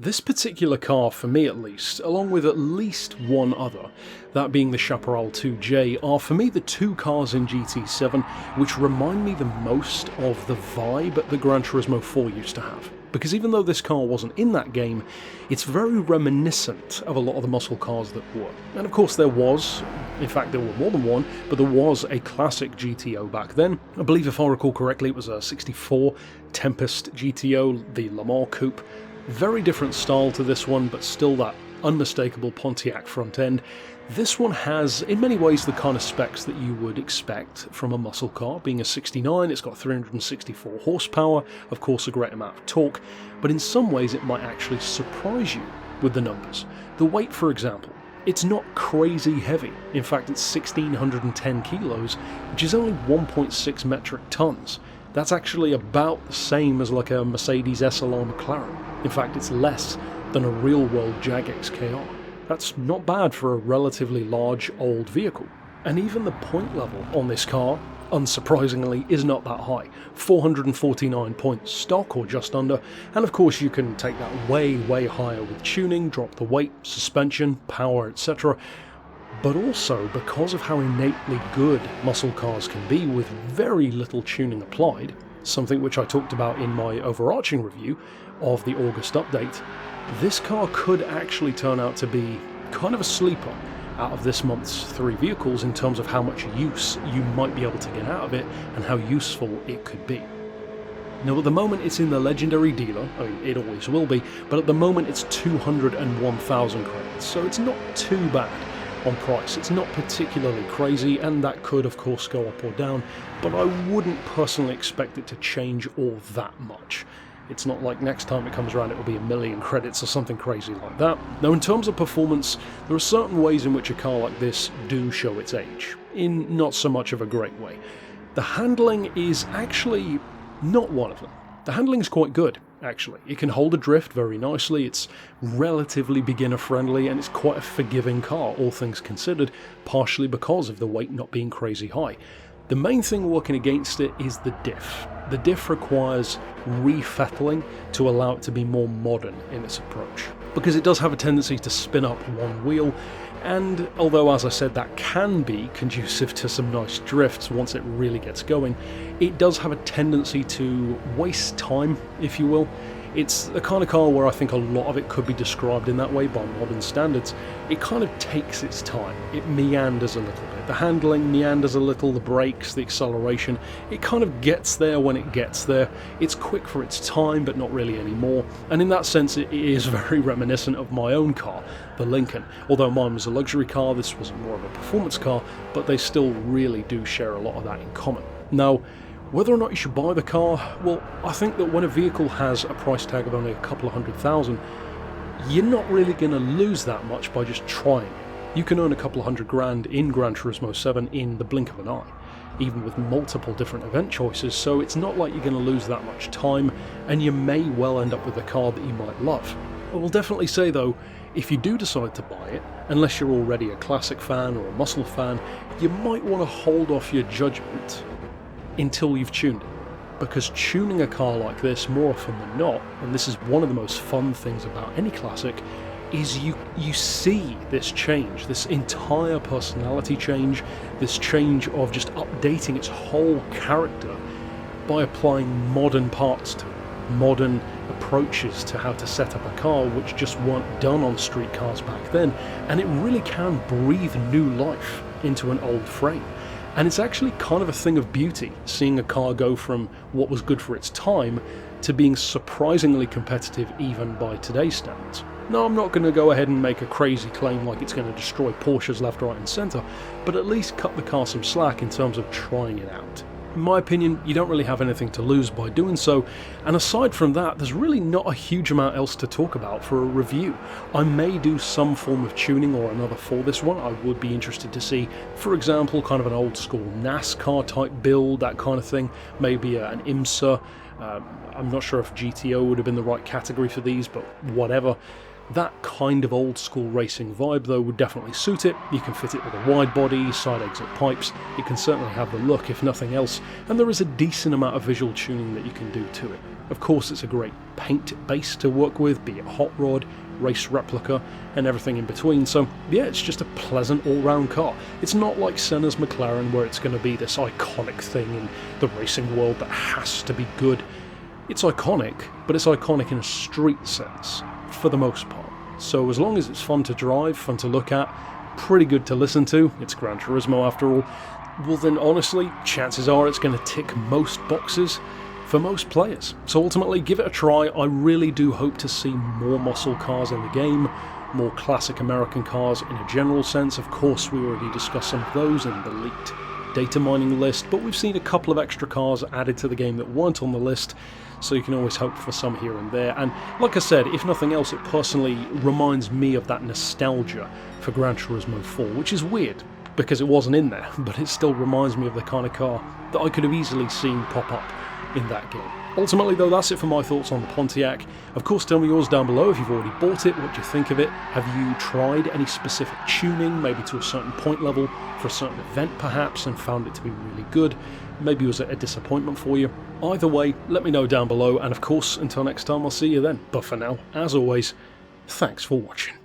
This particular car, for me at least, along with at least one other, that being the Chaparral 2J, are for me the two cars in GT7 which remind me the most of the vibe that Gran Turismo 4 used to have. Because even though this car wasn't in that game, it's very reminiscent of a lot of the muscle cars that were. And of course there was, in fact there were more than one, but there was a classic GTO back then. I believe if I recall correctly it was a 64 Tempest GTO, the Le Mans Coupe. Very different style to this one, but still that unmistakable Pontiac front end. This one has, in many ways, the kind of specs that you would expect from a muscle car. Being a 69, it's got 364 horsepower, of course a great amount of torque, but in some ways it might actually surprise you with the numbers. The weight, for example, it's not crazy heavy. In fact, it's 1,610 kilos, which is only 1.6 metric tons. That's actually about the same as like a Mercedes SLR McLaren. In fact, it's less than a real-world Jag XKR. That's not bad for a relatively large, old vehicle. And even the point level on this car, unsurprisingly, is not that high. 449 points stock, or just under, and of course you can take that way, way higher with tuning, drop the weight, suspension, power, etc. But also, because of how innately good muscle cars can be with very little tuning applied, something which I talked about in my overarching review of the August update, this car could actually turn out to be kind of a sleeper out of this month's 3 vehicles in terms of how much use you might be able to get out of it and how useful it could be. Now at the moment it's in the legendary dealer, I mean it always will be, but at the moment it's 201,000 credits, so it's not too bad on price. It's not particularly crazy, and that could of course go up or down, but I wouldn't personally expect it to change all that much. It's not like next time it comes around it will be 1 million credits or something crazy like that. Now in terms of performance, there are certain ways in which a car like this do show its age, in not so much of a great way. The handling is actually not one of them. The handling is quite good, actually. It can hold a drift very nicely, it's relatively beginner friendly, and it's quite a forgiving car, all things considered, partially because of the weight not being crazy high. The main thing working against it is the diff. The diff requires refettling to allow it to be more modern in its approach, because it does have a tendency to spin up one wheel, and although as I said that can be conducive to some nice drifts once it really gets going, it does have a tendency to waste time, if you will. It's the kind of car where I think a lot of it could be described in that way by modern standards. It kind of takes its time, it meanders a little bit. The handling meanders a little, the brakes, the acceleration, it kind of gets there when it gets there. It's quick for its time, but not really anymore. And in that sense, it is very reminiscent of my own car, the Lincoln. Although mine was a luxury car, this was more of a performance car, but they still really do share a lot of that in common. Now, whether or not you should buy the car, well, I think that when a vehicle has a price tag of only a couple of $100,000, you're not really going to lose that much by just trying. You can earn a couple of $100,000 in Gran Turismo 7 in the blink of an eye, even with multiple different event choices, so it's not like you're going to lose that much time, and you may well end up with a car that you might love. I will definitely say though, if you do decide to buy it, unless you're already a classic fan or a muscle fan, you might want to hold off your judgment until you've tuned it, because tuning a car like this more often than not, and this is one of the most fun things about any classic, is you see this change, this entire personality change, this change of just updating its whole character by applying modern parts to it, modern approaches to how to set up a car which just weren't done on street cars back then, and it really can breathe new life into an old frame. And it's actually kind of a thing of beauty, seeing a car go from what was good for its time to being surprisingly competitive even by today's standards. Now, I'm not going to go ahead and make a crazy claim like it's going to destroy Porsches left, right and centre, but at least cut the car some slack in terms of trying it out. In my opinion, you don't really have anything to lose by doing so, and aside from that, there's really not a huge amount else to talk about for a review. I may do some form of tuning or another for this one. I would be interested to see, for example, kind of an old school NASCAR type build, that kind of thing, maybe an IMSA. I'm not sure if GTO would have been the right category for these, but whatever. That kind of old school racing vibe though would definitely suit it. You can fit it with a wide body, side exit pipes, it can certainly have the look if nothing else, and there is a decent amount of visual tuning that you can do to it. Of course it's a great paint base to work with, be it hot rod, race replica, and everything in between, so yeah, it's just a pleasant all-round car. It's not like Senna's McLaren where it's going to be this iconic thing in the racing world that has to be good. It's iconic, but it's iconic in a street sense, for the most part. So as long as it's fun to drive, fun to look at, pretty good to listen to, it's Gran Turismo after all, well then honestly, chances are it's going to tick most boxes for most players. So ultimately, give it a try. I really do hope to see more muscle cars in the game, more classic American cars in a general sense. Of course, we already discussed some of those in the leaked data mining list, but we've seen a couple of extra cars added to the game that weren't on the list, so you can always hope for some here and there. And like I said, if nothing else, it personally reminds me of that nostalgia for Gran Turismo 4, which is weird because it wasn't in there, but it still reminds me of the kind of car that I could have easily seen pop up in that game. Ultimately though, that's it for my thoughts on the Pontiac. Of course, tell me yours down below if you've already bought it, what do you think of it? Have you tried any specific tuning, maybe to a certain point level, for a certain event perhaps, and found it to be really good? Maybe it was a disappointment for you? Either way, let me know down below, and of course, until next time, I'll see you then. But for now, as always, thanks for watching.